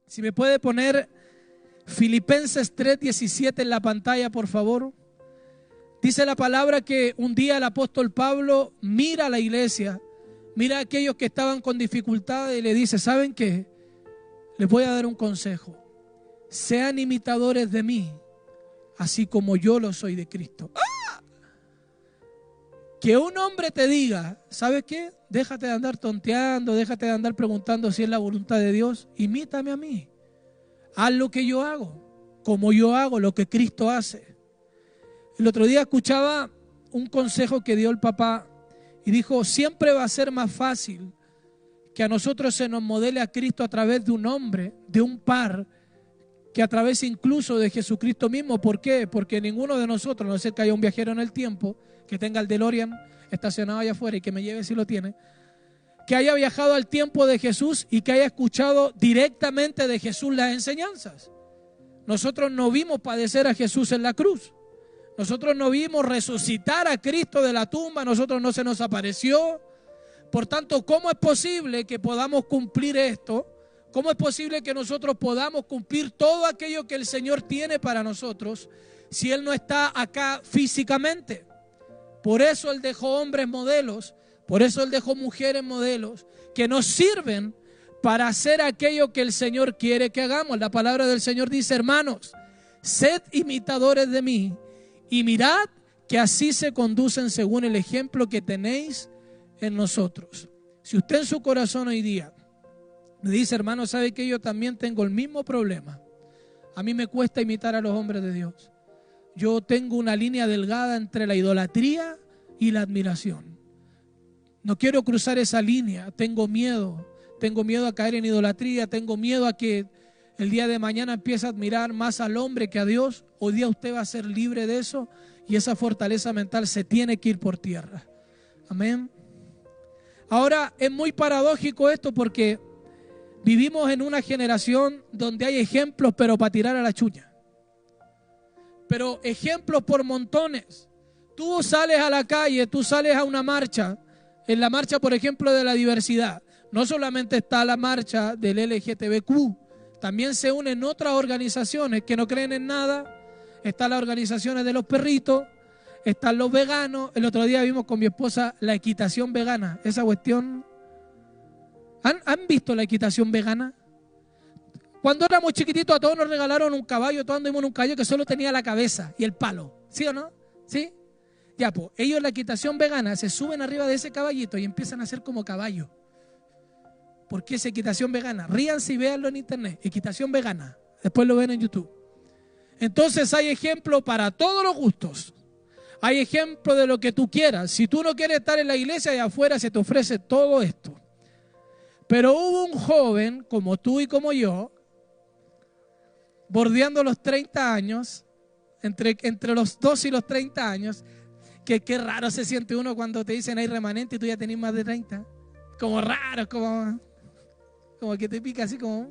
Si me puede poner Filipenses 3:17 en la pantalla, por favor. Dice la palabra que un día el apóstol Pablo mira a la iglesia, mira a aquellos que estaban con dificultades y le dice, ¿saben qué? Les voy a dar un consejo. Sean imitadores de mí, así como yo lo soy de Cristo. ¡Ah! Que un hombre te diga, ¿sabes qué? Déjate de andar tonteando, déjate de andar preguntando si es la voluntad de Dios. Imítame a mí. Haz lo que yo hago, como yo hago, lo que Cristo hace. El otro día escuchaba un consejo que dio el papá y dijo, siempre va a ser más fácil que a nosotros se nos modele a Cristo a través de un hombre, de un par, que a través incluso de Jesucristo mismo. ¿Por qué? Porque ninguno de nosotros, a no ser que haya un viajero en el tiempo, que tenga el DeLorean estacionado allá afuera y que me lleve si lo tiene, que haya viajado al tiempo de Jesús y que haya escuchado directamente de Jesús las enseñanzas. Nosotros no vimos padecer a Jesús en la cruz. Nosotros no vimos resucitar a Cristo de la tumba. Nosotros no se nos apareció. Por tanto, ¿cómo es posible que podamos cumplir esto? ¿Cómo es posible que nosotros podamos cumplir todo aquello que el Señor tiene para nosotros si Él no está acá físicamente? Por eso Él dejó hombres modelos, por eso Él dejó mujeres modelos que nos sirven para hacer aquello que el Señor quiere que hagamos. La palabra del Señor dice, hermanos, sed imitadores de mí y mirad que así se conducen según el ejemplo que tenéis en nosotros. Si usted en su corazón hoy día me dice, hermano, ¿sabe que yo también tengo el mismo problema? A mí me cuesta imitar a los hombres de Dios. Yo tengo una línea delgada entre la idolatría y la admiración. No quiero cruzar esa línea, tengo miedo a caer en idolatría, tengo miedo a que el día de mañana empiece a admirar más al hombre que a Dios. Hoy día usted va a ser libre de eso y esa fortaleza mental se tiene que ir por tierra. Amén. Ahora es muy paradójico esto porque vivimos en una generación donde hay ejemplos pero para tirar a la chuña. Pero ejemplos por montones. Tú sales a la calle, tú sales a una marcha, en la marcha por ejemplo de la diversidad. No solamente está la marcha del LGTBQ, también se unen otras organizaciones que no creen en nada. Están las organizaciones de los perritos, están los veganos. El otro día vimos con mi esposa la equitación vegana. Esa cuestión, ¿han visto la equitación vegana? Cuando éramos chiquititos a todos nos regalaron un caballo, todos anduvimos en un caballo que solo tenía la cabeza y el palo. ¿Sí o no? ¿Sí? Ya, pues, ellos en la equitación vegana se suben arriba de ese caballito y empiezan a hacer como caballo. ¿Por qué es equitación vegana? Ríanse y véanlo en internet. Equitación vegana. Después lo ven en YouTube. Entonces hay ejemplo para todos los gustos. Hay ejemplo de lo que tú quieras. Si tú no quieres estar en la iglesia, allá afuera se te ofrece todo esto. Pero hubo un joven, como tú y como yo, bordeando los 30 años, entre los 2 y los 30 años, que qué raro se siente uno cuando te dicen hay remanente y tú ya tenés más de 30. Como raro, como que te pica así como,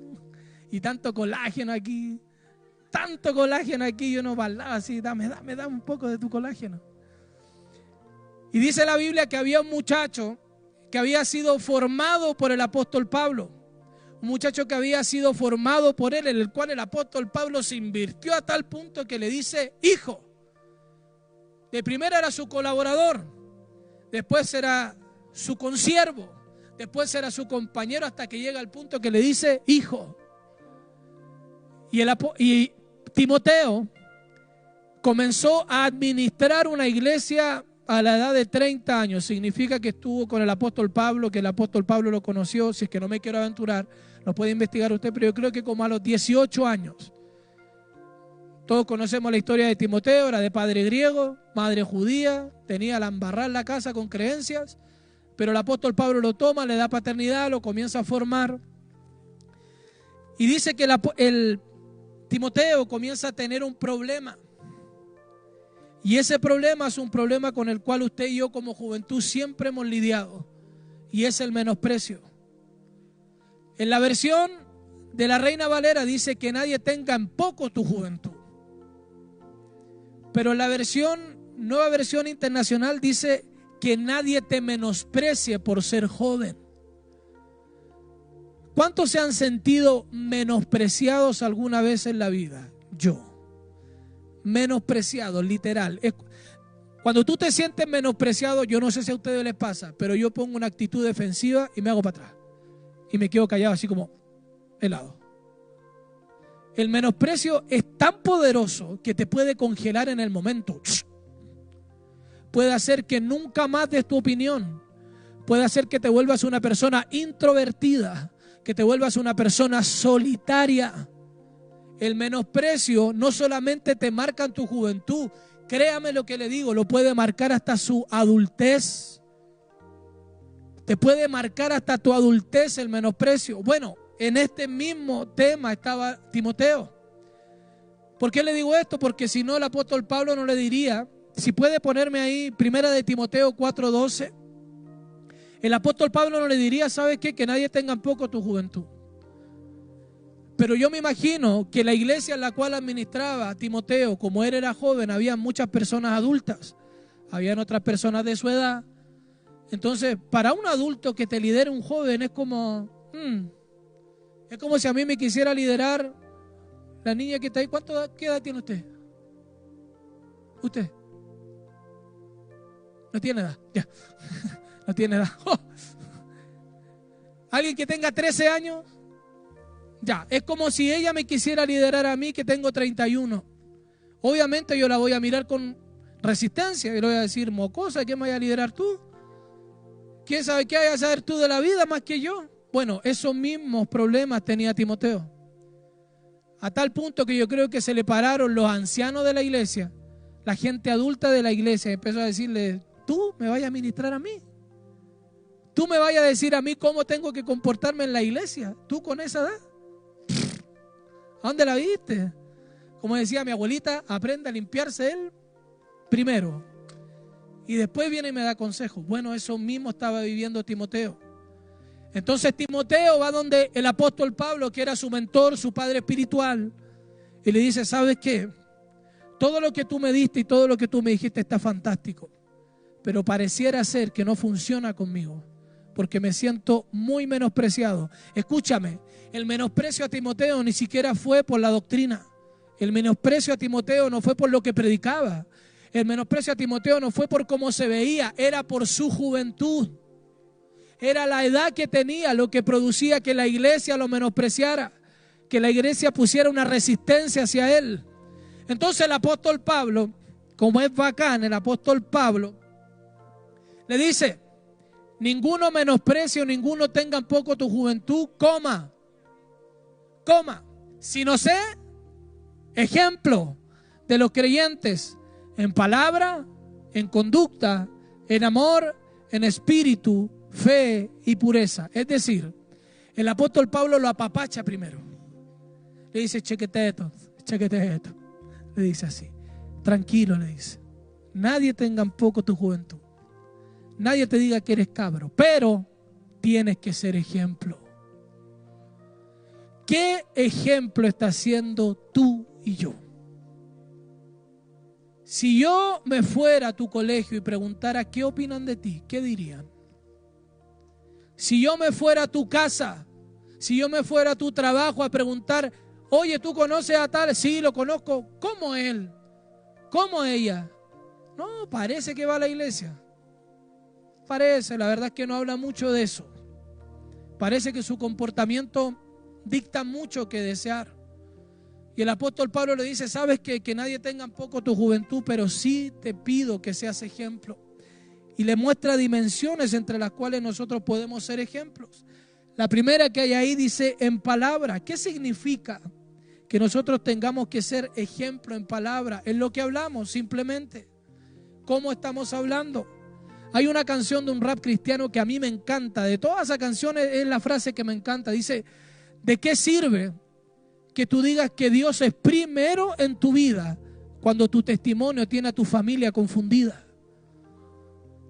y tanto colágeno aquí, y uno bailaba así, dame un poco de tu colágeno. Y dice la Biblia que había un muchacho que había sido formado por el apóstol Pablo, un muchacho que había sido formado por él, en el cual el apóstol Pablo se invirtió a tal punto que le dice hijo. De primero era su colaborador, después era su consiervo, después era su compañero, hasta que llega al punto que le dice hijo. Y Timoteo comenzó a administrar una iglesia a la edad de 30 años. Significa que estuvo con el apóstol Pablo, que el apóstol Pablo lo conoció. Si es que no me quiero aventurar, lo puede investigar usted, pero yo creo que como a los 18 años. Todos conocemos la historia de Timoteo, era de padre griego, madre judía, tenía la embarrada en la casa con creencias, pero el apóstol Pablo lo toma, le da paternidad, lo comienza a formar. Y dice que el Timoteo comienza a tener un problema. Y ese problema es un problema con el cual usted y yo como juventud siempre hemos lidiado. Y es el menosprecio. En la versión de la Reina Valera dice que nadie tenga en poco tu juventud. Pero en la nueva versión internacional dice que nadie te menosprecie por ser joven. ¿Cuántos se han sentido menospreciados alguna vez en la vida? Yo. Menospreciados, literal. Cuando tú te sientes menospreciado, yo no sé si a ustedes les pasa, pero yo pongo una actitud defensiva y me hago para atrás. Y me quedo callado así como helado. El menosprecio es tan poderoso que te puede congelar en el momento. Puede hacer que nunca más des tu opinión. Puede hacer que te vuelvas una persona introvertida, que te vuelvas una persona solitaria. El menosprecio no solamente te marca en tu juventud, créame lo que le digo, lo puede marcar hasta su adultez. Te puede marcar hasta tu adultez el menosprecio. Bueno, en este mismo tema estaba Timoteo. ¿Por qué le digo esto? Porque si no, el apóstol Pablo no le diría, si puede ponerme ahí, 1 de Timoteo 4:12. El apóstol Pablo no le diría, ¿sabes qué? Que nadie tenga en poco tu juventud. Pero yo me imagino que la iglesia en la cual administraba Timoteo, como él era joven, había muchas personas adultas, habían otras personas de su edad. Entonces, para un adulto que te lidere un joven es como si a mí me quisiera liderar la niña que está ahí. ¿Qué edad tiene usted? ¿Usted? No tiene edad, ya. No tiene edad. Oh. ¿Alguien que tenga 13 años? Ya, es como si ella me quisiera liderar a mí que tengo 31. Obviamente yo la voy a mirar con resistencia y le voy a decir, mocosa, ¿qué me vaya a liderar tú? ¿Quién sabe qué hay a saber tú de la vida más que yo? Bueno, esos mismos problemas tenía Timoteo. A tal punto que yo creo que se le pararon los ancianos de la iglesia, la gente adulta de la iglesia, y empezó a decirle, tú me vayas a ministrar a mí. Tú me vayas a decir a mí cómo tengo que comportarme en la iglesia. Tú con esa edad. ¿A dónde la viste? Como decía mi abuelita, aprende a limpiarse él primero. Y después viene y me da consejos. Bueno, eso mismo estaba viviendo Timoteo. Entonces Timoteo va donde el apóstol Pablo, que era su mentor, su padre espiritual, y le dice, ¿sabes qué? Todo lo que tú me diste y todo lo que tú me dijiste está fantástico, pero pareciera ser que no funciona conmigo, porque me siento muy menospreciado. Escúchame, el menosprecio a Timoteo ni siquiera fue por la doctrina. El menosprecio a Timoteo no fue por lo que predicaba. El menosprecio a Timoteo no fue por cómo se veía, era por su juventud. Era la edad que tenía lo que producía que la iglesia lo menospreciara, que la iglesia pusiera una resistencia hacia él. Entonces el apóstol Pablo, como es bacán, el apóstol Pablo le dice, ninguno menosprecio, ninguno tenga en poco tu juventud, coma, sino sé ejemplo de los creyentes en palabra, en conducta, en amor, en espíritu, fe y pureza. Es decir, el apóstol Pablo lo apapacha primero. Le dice, chequete esto. Le dice así, tranquilo, le dice. Nadie tenga en poco tu juventud. Nadie te diga que eres cabro, pero tienes que ser ejemplo. ¿Qué ejemplo estás siendo tú y yo? Si yo me fuera a tu colegio y preguntara qué opinan de ti, ¿qué dirían? Si yo me fuera a tu casa, si yo me fuera a tu trabajo a preguntar, oye, ¿tú conoces a tal? Sí, lo conozco. ¿Cómo él? ¿Cómo ella? No, parece que va a la iglesia. Parece, la verdad es que no habla mucho de eso. Parece que su comportamiento dicta mucho que desear. Y el apóstol Pablo le dice, sabes que nadie tenga en poco tu juventud, pero sí te pido que seas ejemplo. Y le muestra dimensiones entre las cuales nosotros podemos ser ejemplos. La primera que hay ahí dice en palabra. ¿Qué significa que nosotros tengamos que ser ejemplo en palabra? En lo que hablamos simplemente. ¿Cómo estamos hablando? Hay una canción de un rap cristiano que a mí me encanta. De todas esas canciones es la frase que me encanta. Dice, ¿de qué sirve que tú digas que Dios es primero en tu vida cuando tu testimonio tiene a tu familia confundida?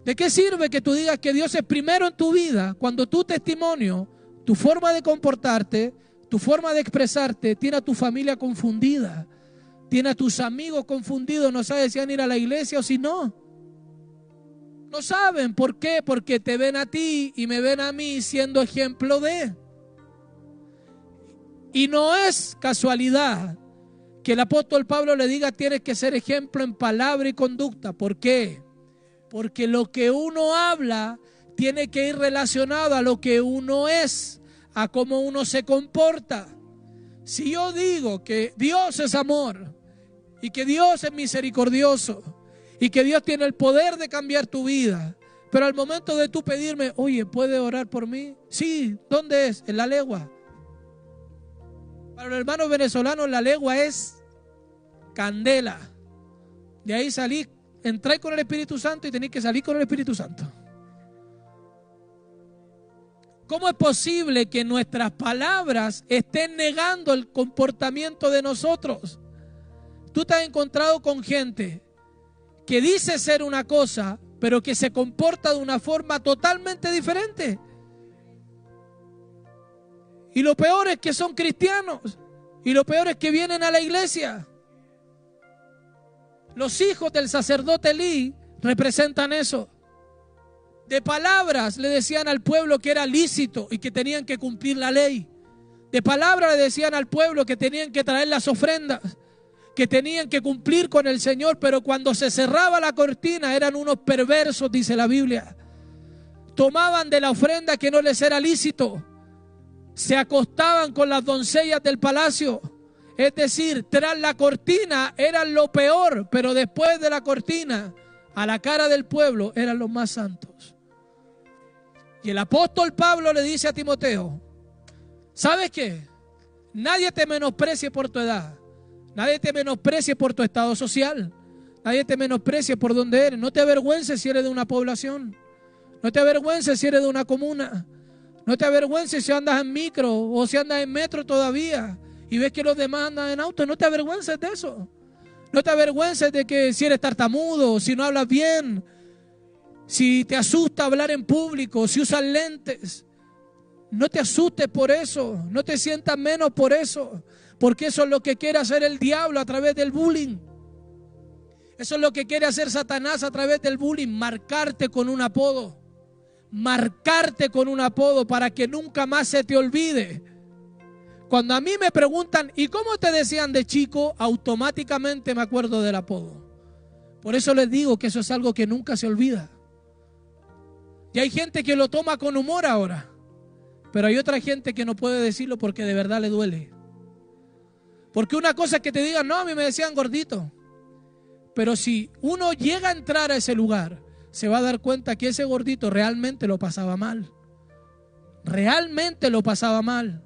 ¿De qué sirve que tú digas que Dios es primero en tu vida cuando tu testimonio, tu forma de comportarte, tu forma de expresarte tiene a tu familia confundida? Tiene a tus amigos confundidos, no saben si van a ir a la iglesia o si no. No saben. ¿Por qué? Porque te ven a ti y me ven a mí siendo ejemplo de. Y no es casualidad que el apóstol Pablo le diga: tienes que ser ejemplo en palabra y conducta. ¿Por qué? Porque lo que uno habla tiene que ir relacionado a lo que uno es, a cómo uno se comporta. Si yo digo que Dios es amor y que Dios es misericordioso y que Dios tiene el poder de cambiar tu vida, pero al momento de tú pedirme: oye, ¿puede orar por mí? Sí, ¿dónde es? En la legua. Para los hermanos venezolanos la legua es candela. De ahí salí, entré con el Espíritu Santo y tenéis que salir con el Espíritu Santo. ¿Cómo es posible que nuestras palabras estén negando el comportamiento de nosotros? Tú te has encontrado con gente que dice ser una cosa, pero que se comporta de una forma totalmente diferente. Y lo peor es que son cristianos. Y lo peor es que vienen a la iglesia. Los hijos del sacerdote Elí representan eso. De palabras le decían al pueblo que era lícito y que tenían que cumplir la ley. De palabras le decían al pueblo que tenían que traer las ofrendas, que tenían que cumplir con el Señor, pero cuando se cerraba la cortina eran unos perversos, dice la Biblia. Tomaban de la ofrenda que no les era lícito, se acostaban con las doncellas del palacio. Es decir, tras la cortina eran lo peor, pero después de la cortina, a la cara del pueblo, eran los más santos. Y el apóstol Pablo le dice a Timoteo: ¿sabes qué? Nadie te menosprecie por tu edad. Nadie te menosprecie por tu estado social. Nadie te menosprecie por donde eres. No te avergüences si eres de una población. No te avergüences si eres de una comuna. No te avergüences si andas en micro o si andas en metro todavía y ves que los demás andan en auto. No te avergüences de eso. No te avergüences de que si eres tartamudo, si no hablas bien, si te asusta hablar en público, si usas lentes. No te asustes por eso. No te sientas menos por eso. Porque eso es lo que quiere hacer el diablo a través del bullying. Eso es lo que quiere hacer Satanás a través del bullying. Marcarte con un apodo. Marcarte con un apodo para que nunca más se te olvide. Cuando a mí me preguntan: ¿y cómo te decían de chico? Automáticamente me acuerdo del apodo. Por eso les digo que eso es algo que nunca se olvida. Y hay gente que lo toma con humor ahora. Pero hay otra gente que no puede decirlo porque de verdad le duele. Porque una cosa es que te digan: no, a mí me decían gordito. Pero si uno llega a entrar a ese lugar, se va a dar cuenta que ese gordito realmente lo pasaba mal. Realmente lo pasaba mal.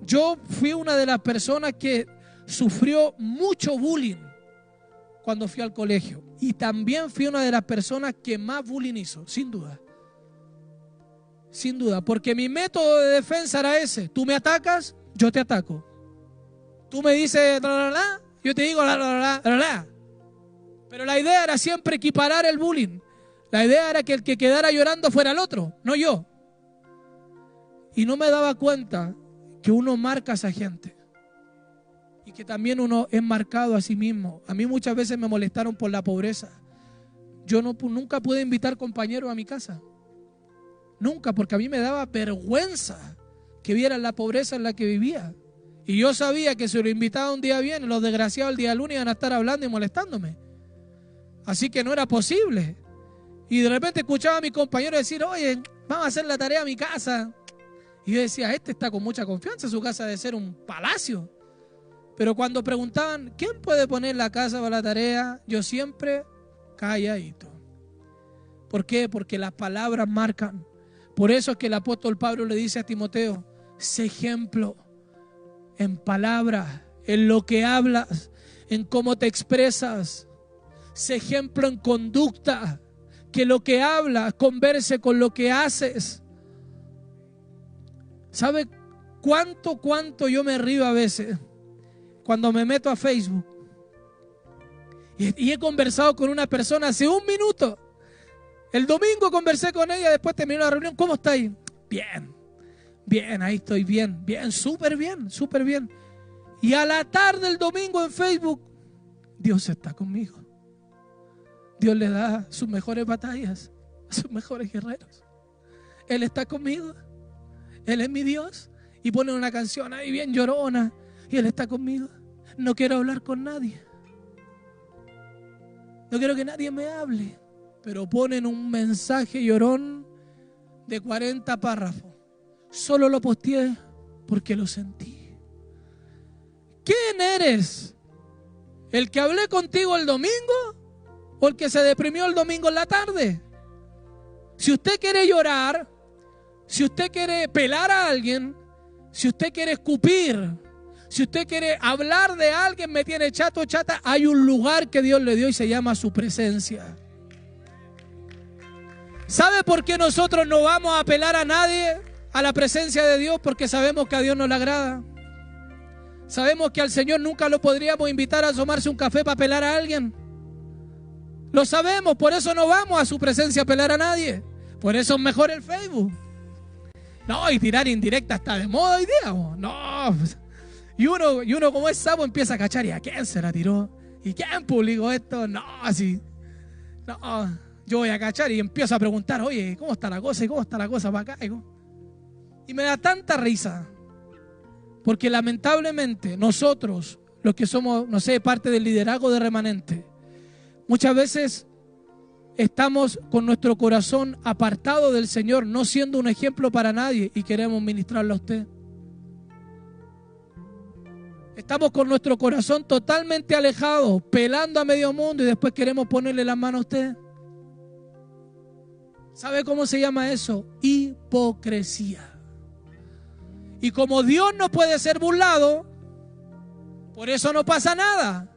Yo fui una de las personas que sufrió mucho bullying cuando fui al colegio. Y también fui una de las personas que más bullying hizo, sin duda. Sin duda, porque mi método de defensa era ese: tú me atacas, yo te ataco. Tú me dices yo te digo Pero la idea era siempre equiparar el bullying. La idea era que el que quedara llorando fuera el otro, no yo. Y no me daba cuenta que uno marca a esa gente y que también uno es marcado a sí mismo. A mí muchas veces me molestaron por la pobreza. Yo nunca pude invitar compañeros a mi casa. Nunca, porque a mí me daba vergüenza que vieran la pobreza en la que vivía. Y yo sabía que si lo invitaba un día bien, los desgraciados el día lunes iban a estar hablando y molestándome. Así que no era posible. Y de repente escuchaba a mi compañero decir: oye, vamos a hacer la tarea a mi casa. Y yo decía: este está con mucha confianza, su casa debe ser un palacio. Pero cuando preguntaban: ¿quién puede poner la casa para la tarea? Yo siempre calladito. ¿Por qué? Porque las palabras marcan. Por eso es que el apóstol Pablo le dice a Timoteo: sé ejemplo en palabras, en lo que hablas, en cómo te expresas. Sé ejemplo en conducta, que lo que hablas converse con lo que haces. ¿Sabe cuánto yo me río a veces cuando me meto a Facebook? Y he conversado con una persona hace un minuto. El domingo conversé con ella, después terminó la reunión. ¿Cómo está ahí? Bien, ahí estoy bien, súper bien. Y a la tarde el domingo en Facebook: Dios está conmigo. Dios le da sus mejores batallas a sus mejores guerreros. Él está conmigo. Él es mi Dios Y ponen una canción ahí bien llorona. Y Él está conmigo. No quiero hablar con nadie. No quiero que nadie me hable. Pero ponen un mensaje llorón de 40 párrafos. Solo lo posteé porque lo sentí. ¿Quién eres? ¿El que hablé contigo el domingo o el que se deprimió el domingo en la tarde? Si usted quiere llorar, si usted quiere pelar a alguien, si usted quiere escupir, si usted quiere hablar de alguien, me tiene chato o chata, hay un lugar que Dios le dio y se llama su presencia. ¿Sabe por qué nosotros no vamos a apelar a nadie a la presencia de Dios? Porque sabemos que a Dios no le agrada. Sabemos que al Señor nunca lo podríamos invitar a tomarse un café para apelar a alguien. Lo sabemos, por eso no vamos a su presencia a apelar a nadie. Por eso es mejor el Facebook. No, y tirar indirecta está de moda hoy día. No, y uno como es sapo empieza a cachar. ¿Y a quién se la tiró? ¿Y quién publicó esto? No, así. No, yo voy a cachar y empiezo a preguntar, oye, ¿cómo está la cosa? ¿Y cómo está la cosa para acá? Y me da tanta risa. Porque lamentablemente nosotros, los que somos, no sé, parte del liderazgo de Remanente, muchas veces estamos con nuestro corazón apartado del Señor, no siendo un ejemplo para nadie y queremos ministrarle a usted. Estamos con nuestro corazón totalmente alejado, pelando a medio mundo y después queremos ponerle las manos a usted. ¿Sabe cómo se llama eso? Hipocresía. Y como Dios no puede ser burlado, por eso no pasa nada.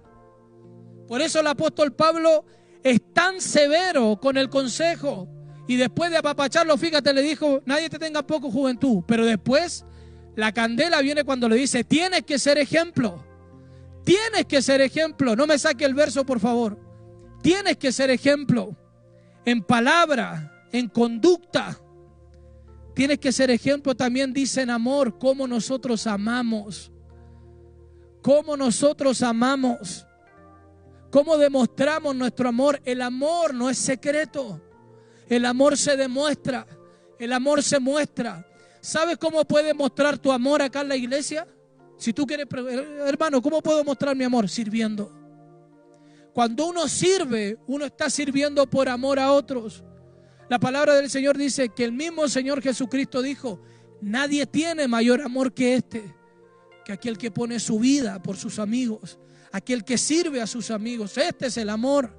Por eso el apóstol Pablo es tan severo con el consejo. Y después de apapacharlo, fíjate, le dijo, nadie te tenga poco juventud. Pero después la candela viene cuando le dice, tienes que ser ejemplo. Tienes que ser ejemplo. No me saque el verso, por favor. Tienes que ser ejemplo. En palabra, en conducta. Tienes que ser ejemplo, también dice en amor, cómo nosotros amamos. Cómo nosotros amamos. Cómo demostramos nuestro amor. El amor no es secreto. El amor se demuestra. El amor se muestra. ¿Sabes cómo puedes mostrar tu amor acá en la iglesia? Si tú quieres, hermano, ¿cómo puedo mostrar mi amor? Sirviendo. Cuando uno sirve, uno está sirviendo por amor a otros. La palabra del Señor dice que el mismo Señor Jesucristo dijo, nadie tiene mayor amor que este, que aquel que pone su vida por sus amigos, aquel que sirve a sus amigos. Este es el amor.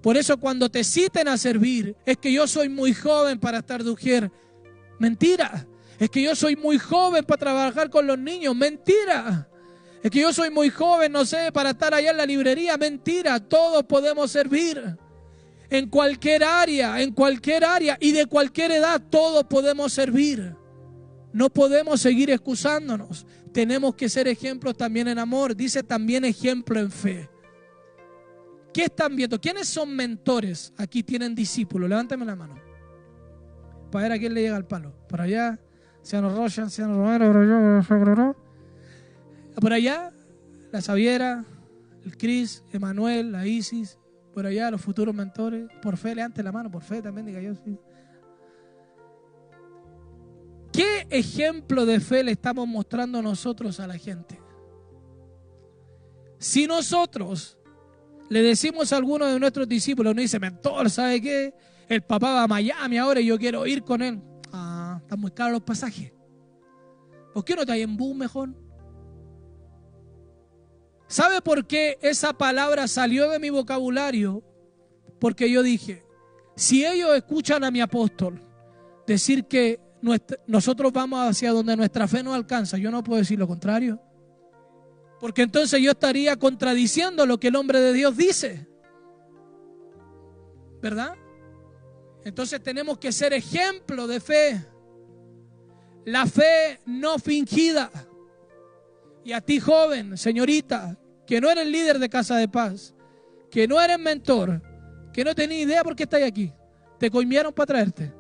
Por eso cuando te citen a servir, es que yo soy muy joven para estar de ujier. Mentira. Es que yo soy muy joven para trabajar con los niños. Mentira. Es que yo soy muy joven, no sé, para estar allá en la librería. Mentira. Todos podemos servir. En cualquier área y de cualquier edad, todos podemos servir. No podemos seguir excusándonos. Tenemos que ser ejemplos también en amor. Dice también ejemplo en fe. ¿Qué están viendo? ¿Quiénes son mentores? Aquí tienen discípulos. Levántame la mano para ver a quién le llega el palo. Por allá, Ciano Rocha, Ciano Romero, por allá, la Xaviera, el Cris, Emanuel, la Isis. Por allá, los futuros mentores. Por fe, levante la mano. Por fe también, diga yo. Sí. ¿Qué ejemplo de fe le estamos mostrando nosotros a la gente? Si nosotros le decimos a alguno de nuestros discípulos, nos dice, mentor, ¿sabe qué? El papá va a Miami ahora y yo quiero ir con él. Ah, están muy caros los pasajes. ¿Por qué no te hay en bus mejor? ¿Sabe por qué esa palabra salió de mi vocabulario? Porque yo dije, si ellos escuchan a mi apóstol decir que nosotros vamos hacia donde nuestra fe no alcanza, yo no puedo decir lo contrario. Porque entonces yo estaría contradiciendo lo que el hombre de Dios dice. ¿Verdad? Entonces tenemos que ser ejemplo de fe. La fe no fingida. Y a ti, joven, señorita, que no eres líder de Casa de Paz, que no eres mentor, que no tenés idea por qué estás aquí, te coimearon para traerte.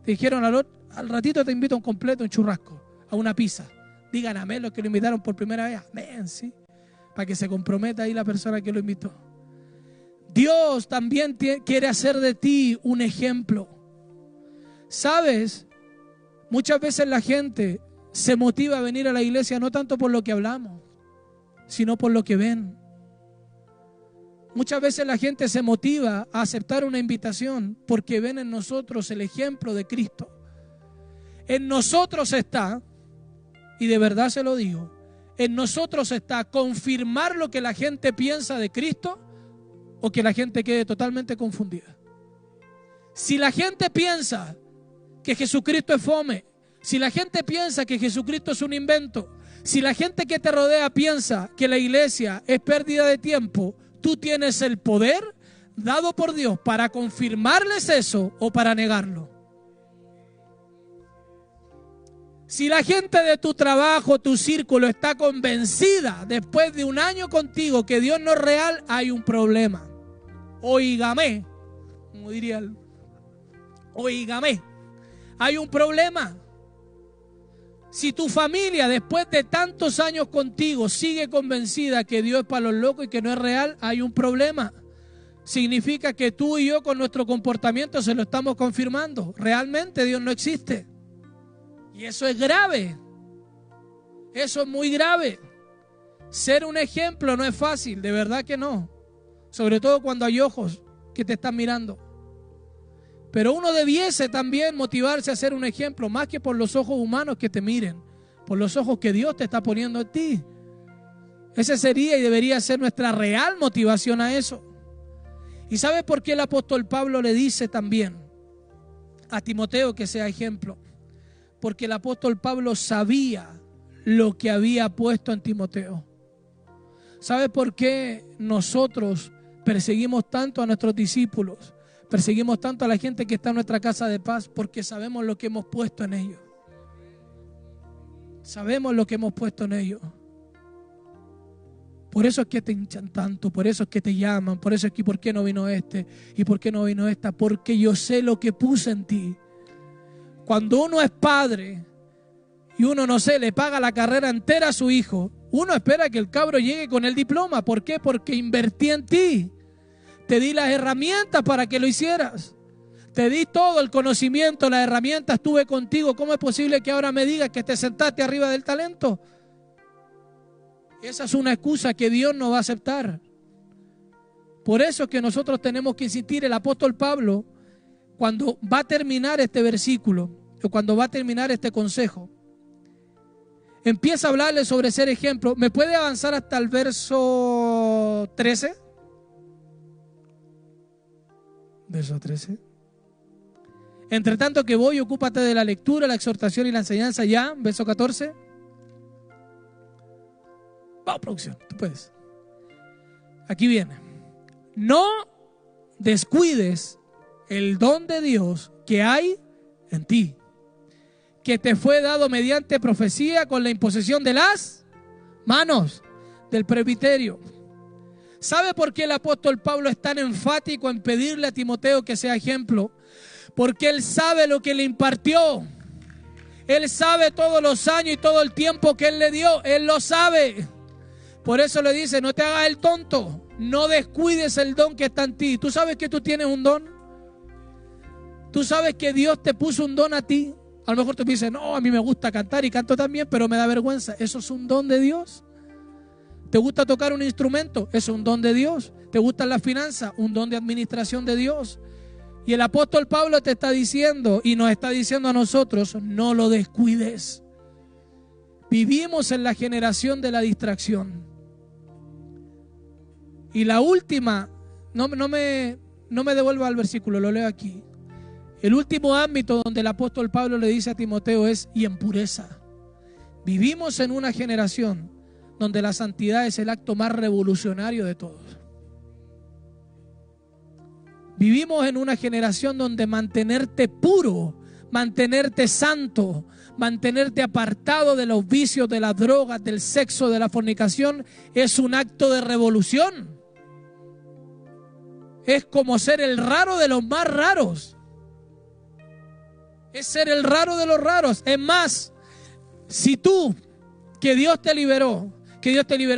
Te dijeron al ratito te invito a un completo, un churrasco, a una pizza. Digan amén los que lo invitaron por primera vez. Amén, sí. Para que se comprometa ahí la persona que lo invitó. Dios también quiere hacer de ti un ejemplo. ¿Sabes? Muchas veces la gente se motiva a venir a la iglesia no tanto por lo que hablamos, sino por lo que ven. Muchas veces la gente se motiva a aceptar una invitación porque ven en nosotros el ejemplo de Cristo. En nosotros está, y de verdad se lo digo, en nosotros está confirmar lo que la gente piensa de Cristo o que la gente quede totalmente confundida. Si la gente piensa que Jesucristo es fome, si la gente piensa que Jesucristo es un invento, si la gente que te rodea piensa que la iglesia es pérdida de tiempo, tú tienes el poder dado por Dios para confirmarles eso o para negarlo. Si la gente de tu trabajo, tu círculo está convencida después de un año contigo que Dios no es real, hay un problema. Óigame, como diría el... Óigame, hay un problema. Si tu familia después de tantos años contigo sigue convencida que Dios es para los locos y que no es real, hay un problema. Significa que tú y yo con nuestro comportamiento se lo estamos confirmando. Realmente Dios no existe. Y eso es grave. Eso es muy grave. Ser un ejemplo no es fácil, de verdad que no. Sobre todo cuando hay ojos que te están mirando. Pero uno debiese también motivarse a ser un ejemplo, más que por los ojos humanos que te miren, por los ojos que Dios te está poniendo en ti. Ese sería y debería ser nuestra real motivación a eso. ¿Y sabes por qué el apóstol Pablo le dice también a Timoteo que sea ejemplo? Porque el apóstol Pablo sabía lo que había puesto en Timoteo. ¿Sabes por qué nosotros perseguimos tanto a nuestros discípulos? Perseguimos tanto a la gente que está en nuestra casa de paz porque sabemos lo que hemos puesto en ellos. Sabemos lo que hemos puesto en ellos. Por eso es que te hinchan tanto, por eso es que te llaman, por eso es que ¿por qué no vino este? ¿Y por qué no vino esta? Porque yo sé lo que puse en ti. Cuando uno es padre y uno, no sé, le paga la carrera entera a su hijo, uno espera que el cabro llegue con el diploma. ¿Por qué? Porque invertí en ti. Te di las herramientas para que lo hicieras. Te di todo el conocimiento, las herramientas, estuve contigo. ¿Cómo es posible que ahora me digas que te sentaste arriba del talento? Esa es una excusa que Dios no va a aceptar. Por eso es que nosotros tenemos que insistir. El apóstol Pablo, cuando va a terminar este versículo, o cuando va a terminar este consejo, empieza a hablarle sobre ser ejemplo. ¿Me puede avanzar hasta el verso 13? Verso 13. Entre tanto que voy, ocúpate de la lectura, la exhortación y la enseñanza ya. Verso 14. Vamos, producción, tú puedes. Aquí viene. No descuides el don de Dios que hay en ti, que te fue dado mediante profecía con la imposición de las manos del presbiterio. ¿Sabe por qué el apóstol Pablo es tan enfático en pedirle a Timoteo que sea ejemplo? Porque él sabe lo que le impartió. Él sabe todos los años y todo el tiempo que él le dio. Él lo sabe. Por eso le dice, no te hagas el tonto. No descuides el don que está en ti. ¿Tú sabes que tú tienes un don? ¿Tú sabes que Dios te puso un don a ti? A lo mejor tú me dices, no, a mí me gusta cantar y canto también, pero me da vergüenza. ¿Eso es un don de Dios? ¿Te gusta tocar un instrumento? Es un don de Dios. ¿Te gustan las finanzas? Un don de administración de Dios. Y el apóstol Pablo te está diciendo y nos está diciendo a nosotros, no lo descuides. Vivimos en la generación de la distracción. Y la última, no me devuelva al versículo, lo leo aquí. El último ámbito donde el apóstol Pablo le dice a Timoteo es, y en pureza. Vivimos en una generación donde la santidad es el acto más revolucionario de todos. Vivimos en una generación donde mantenerte puro, mantenerte santo, mantenerte apartado de los vicios, de las drogas, del sexo, de la fornicación, es un acto de revolución. Es como ser el raro de los más raros. Es ser el raro de los raros. Es más, si tú, que Dios te liberó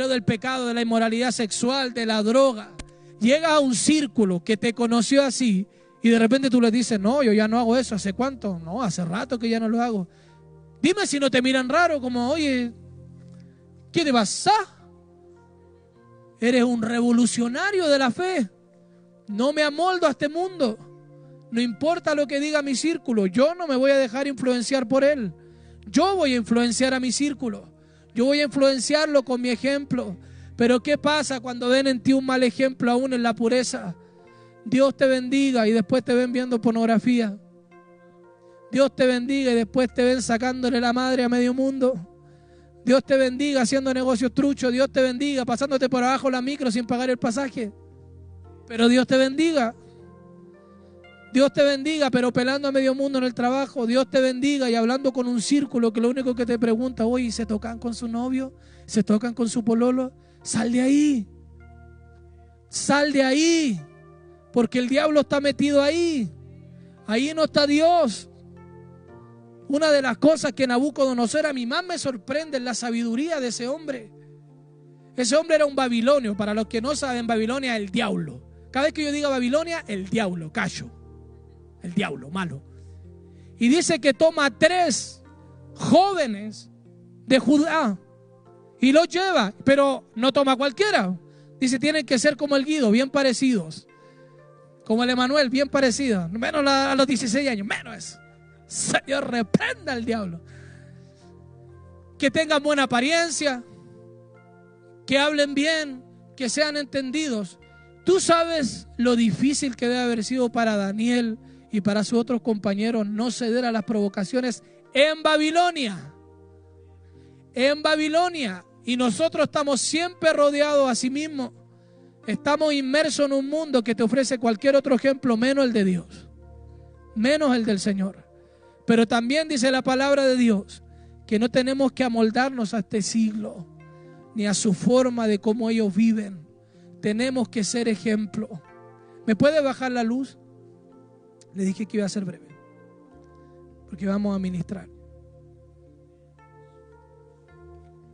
del pecado, de la inmoralidad sexual, de la droga, llegas a un círculo que te conoció así y de repente tú le dices, no, yo ya no hago eso. ¿Hace cuánto? No, hace rato que ya no lo hago. Dime si no te miran raro, como, oye, ¿qué te pasa? Eres un revolucionario de la fe. No me amoldo a este mundo. No importa lo que diga mi círculo, yo no me voy a dejar influenciar por él. Yo voy a influenciar a mi círculo. Yo voy a influenciarlo con mi ejemplo. Pero ¿qué pasa cuando ven en ti un mal ejemplo aún en la pureza? Dios te bendiga y después te ven viendo pornografía. Dios te bendiga y después te ven sacándole la madre a medio mundo. Dios te bendiga haciendo negocios truchos. Dios te bendiga pasándote por abajo la micro sin pagar el pasaje. Pero Dios te bendiga. Dios te bendiga, pero pelando a medio mundo en el trabajo. Dios te bendiga y hablando con un círculo que lo único que te pregunta, oye, ¿se tocan con su novio? ¿Se tocan con su pololo? Sal de ahí. Sal de ahí. Porque el diablo está metido ahí. Ahí no está Dios. Una de las cosas que Nabucodonosor a mí más me sorprende es la sabiduría de ese hombre. Ese hombre era un babilonio. Para los que no saben, Babilonia es el diablo. Cada vez que yo diga Babilonia, el diablo, callo. El diablo, malo. Y dice que toma 3 jóvenes de Judá y los lleva, pero no toma cualquiera. Dice, tienen que ser como el Guido, bien parecidos. Como el Emanuel, bien parecido. Menos a los 16 años, menos eso. Señor, reprenda al diablo. Que tengan buena apariencia, que hablen bien, que sean entendidos. Tú sabes lo difícil que debe haber sido para Daniel y para sus otros compañeros no ceder a las provocaciones en Babilonia. En Babilonia. Y nosotros estamos siempre rodeados a sí mismos. Estamos inmersos en un mundo que te ofrece cualquier otro ejemplo menos el de Dios. Menos el del Señor. Pero también dice la palabra de Dios que no tenemos que amoldarnos a este siglo ni a su forma de cómo ellos viven. Tenemos que ser ejemplo. ¿Me puede bajar la luz? Le dije que iba a ser breve porque vamos a ministrar.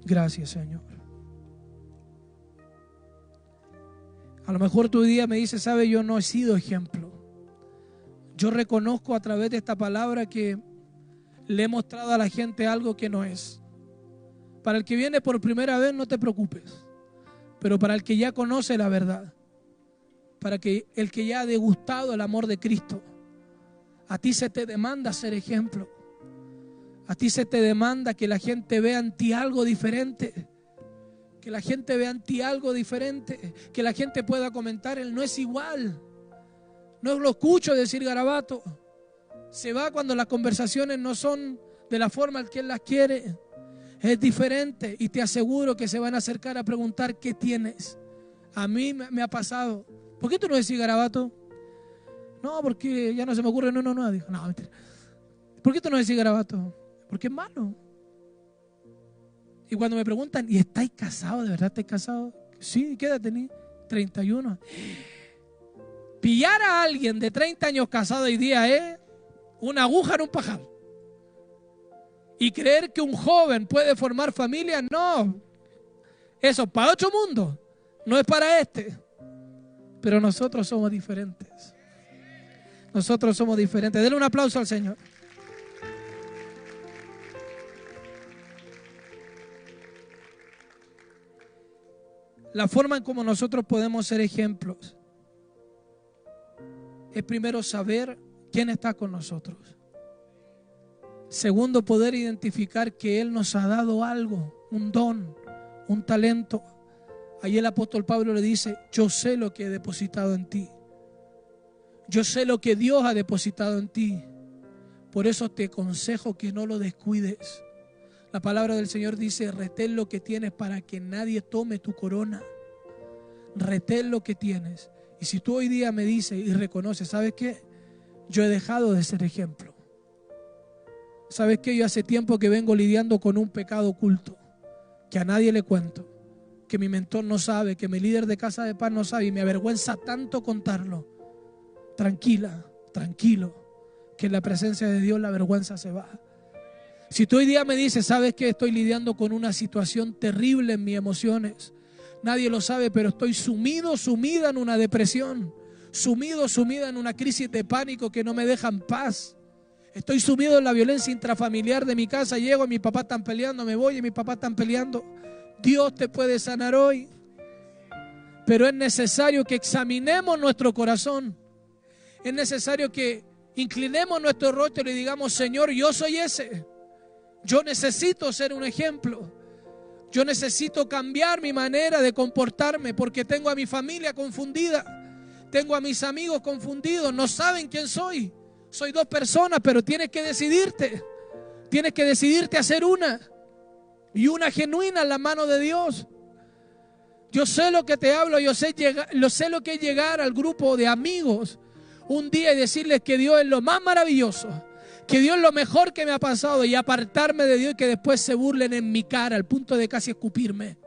Gracias, Señor. A lo mejor tu día me dice, sabe, yo no he sido ejemplo. Yo reconozco a través de esta palabra que le he mostrado a la gente algo que no es. Para el que viene por primera vez, no te preocupes. Pero para el que ya conoce la verdad, para el que ya ha degustado el amor de Cristo, a ti se te demanda ser ejemplo. A ti se te demanda que la gente vea en ti algo diferente. Que la gente vea en ti algo diferente. Que la gente pueda comentar, él no es igual. No lo escucho decir garabato. Se va cuando las conversaciones no son de la forma en que él las quiere. Es diferente y te aseguro que se van a acercar a preguntar ¿qué tienes? A mí me ha pasado. ¿Por qué tú no decís garabato? No, porque ya no se me ocurre. No. Dijo, no, mentira. ¿Por qué tú no decís garabato? Porque es malo. Y cuando me preguntan, ¿y estáis casados? ¿De verdad estáis casados? Sí, ¿qué edad tenés? 31. Pillar a alguien de 30 años casado hoy día es una aguja en un pajar. Y creer que un joven puede formar familia, no. Eso es para 8 mundos, no es para este. Pero nosotros somos diferentes. Nosotros somos diferentes. Denle un aplauso al Señor. La forma en cómo nosotros podemos ser ejemplos es primero saber quién está con nosotros. Segundo, poder identificar que Él nos ha dado algo, un don, un talento. Ahí el apóstol Pablo le dice, yo sé lo que he depositado en ti. Yo sé lo que Dios ha depositado en ti. Por eso te aconsejo que no lo descuides. La palabra del Señor dice, retén lo que tienes para que nadie tome tu corona. Retén lo que tienes. Y si tú hoy día me dices y reconoces, ¿sabes qué? Yo he dejado de ser ejemplo. ¿Sabes qué? Yo hace tiempo que vengo lidiando con un pecado oculto, que a nadie le cuento, que mi mentor no sabe, que mi líder de Casa de Paz no sabe y me avergüenza tanto contarlo. Tranquila, tranquilo, que en la presencia de Dios la vergüenza se va. Si tú hoy día me dices, ¿sabes qué? Estoy lidiando con una situación terrible en mis emociones. Nadie lo sabe, pero estoy sumida en una depresión, sumida en una crisis de pánico que no me deja en paz. Estoy sumido en la violencia intrafamiliar de mi casa. Llego y mis papás están peleando, me voy y mis papás están peleando. Dios te puede sanar hoy. Pero es necesario que examinemos nuestro corazón. Es necesario que inclinemos nuestro rostro y digamos: Señor, yo soy ese. Yo necesito ser un ejemplo. Yo necesito cambiar mi manera de comportarme porque tengo a mi familia confundida. Tengo a mis amigos confundidos. No saben quién soy. Soy dos personas, pero tienes que decidirte. Tienes que decidirte a ser una. Y una genuina en la mano de Dios. Yo sé lo que te hablo. Yo sé lo que es llegar al grupo de amigos un día y decirles que Dios es lo más maravilloso, que Dios es lo mejor que me ha pasado, y apartarme de Dios y que después se burlen en mi cara al punto de casi escupirme.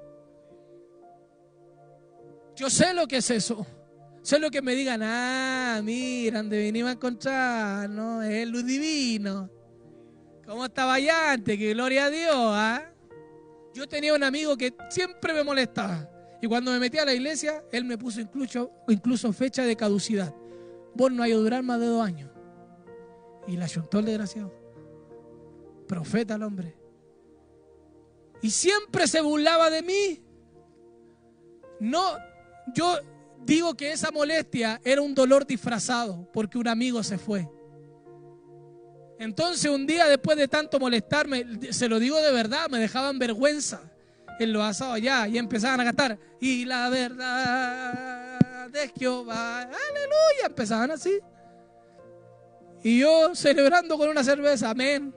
Yo sé lo que es eso. Sé lo que me digan: ah, mira, donde vinimos a encontrar, ¿no? Es luz divino. ¿Cómo estaba allá antes? Que gloria a Dios, ¿ah? Yo tenía un amigo que siempre me molestaba. Y cuando me metí a la iglesia, él me puso incluso fecha de caducidad. Vos no hay a durar más de 2 años. Y la chuntó el desgraciado. Profeta el hombre. Y siempre se burlaba de mí. No, yo digo que esa molestia era un dolor disfrazado porque un amigo se fue. Entonces un día, después de tanto molestarme, se lo digo de verdad, me dejaban vergüenza en los asados allá y empezaban a cantar: y la verdad de Jehová, aleluya, empezaban así. Y yo celebrando con una cerveza, amén.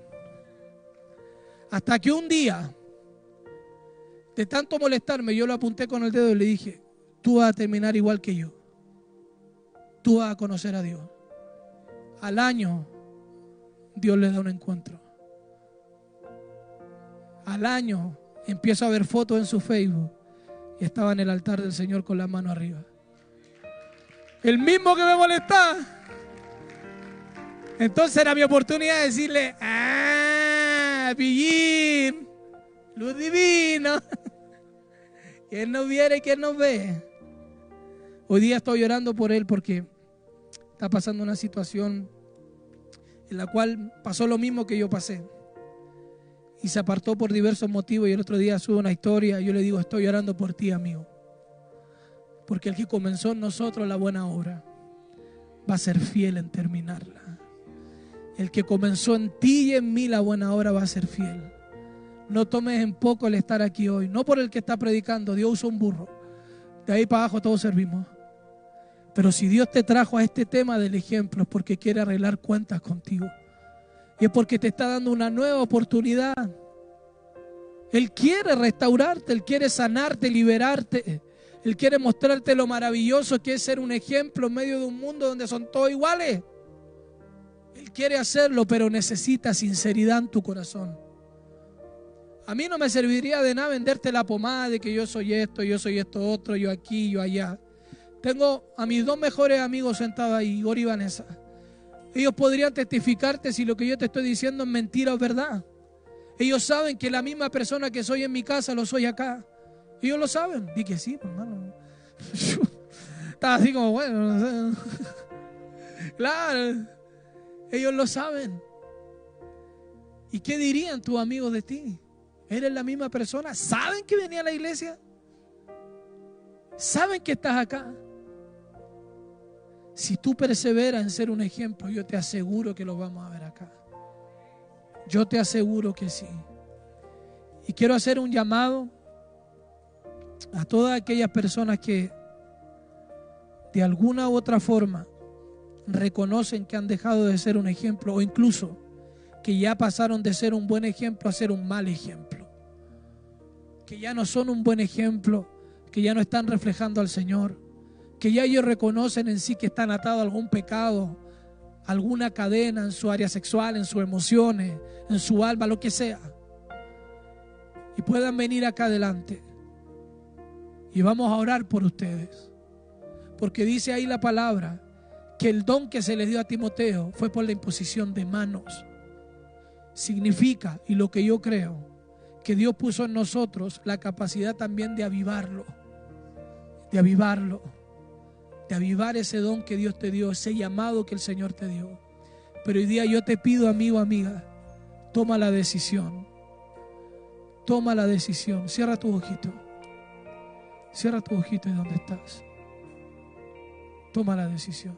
Hasta que un día, de tanto molestarme, yo lo apunté con el dedo y le dije: tú vas a terminar igual que yo. Tú vas a conocer a Dios. Al año, Dios le da un encuentro. Al año, empiezo a ver fotos en su Facebook y estaba en el altar del Señor con la mano arriba. El mismo que me molestaba. Entonces era mi oportunidad de decirle: ah, pillín, luz divino. ¿Quién nos viera y quién nos ve? Hoy día estoy llorando por él porque está pasando una situación en la cual pasó lo mismo que yo pasé. Y se apartó por diversos motivos, y el otro día sube una historia y yo le digo: estoy llorando por ti, amigo. Porque el que comenzó en nosotros la buena obra va a ser fiel en terminarla. El que comenzó en ti y en mí la buena obra va a ser fiel. No tomes en poco el estar aquí hoy. No por el que está predicando. Dios usa un burro. De ahí para abajo todos servimos. Pero si Dios te trajo a este tema del ejemplo, es porque quiere arreglar cuentas contigo. Y es porque te está dando una nueva oportunidad. Él quiere restaurarte, Él quiere sanarte, liberarte. Él quiere mostrarte lo maravilloso que es ser un ejemplo en medio de un mundo donde son todos iguales. Él quiere hacerlo, pero necesita sinceridad en tu corazón. A mí no me serviría de nada venderte la pomada de que yo soy esto otro, yo aquí, yo allá. Tengo a mis 2 mejores amigos sentados ahí, Igor y Vanessa. Ellos podrían testificarte si lo que yo te estoy diciendo es mentira o verdad. Ellos saben que la misma persona que soy en mi casa lo soy acá. Ellos lo saben. Di que sí, hermano. Estaba así como, bueno, no sé. Claro, ellos lo saben. ¿Y qué dirían tus amigos de ti? ¿Eres la misma persona? ¿Saben que venía a la iglesia? ¿Saben que estás acá? Si tú perseveras en ser un ejemplo, yo te aseguro que lo vamos a ver acá. Yo te aseguro que sí. Y quiero hacer un llamado a todas aquellas personas que de alguna u otra forma reconocen que han dejado de ser un ejemplo, o incluso que ya pasaron de ser un buen ejemplo a ser un mal ejemplo, que ya no son un buen ejemplo, que ya no están reflejando al Señor, que ya ellos reconocen en sí que están atados a algún pecado, alguna cadena en su área sexual, en sus emociones, en su alma, lo que sea, y puedan venir acá adelante y vamos a orar por ustedes, porque dice ahí la palabra que el don que se le dio a Timoteo fue por la imposición de manos. Significa, y lo que yo creo, que Dios puso en nosotros la capacidad también de avivarlo, de avivar ese don que Dios te dio, ese llamado que el Señor te dio. Pero hoy día yo te pido, amigo, amiga, toma la decisión. Toma la decisión. Cierra tu ojito. Cierra tu ojito de donde estás. Toma la decisión.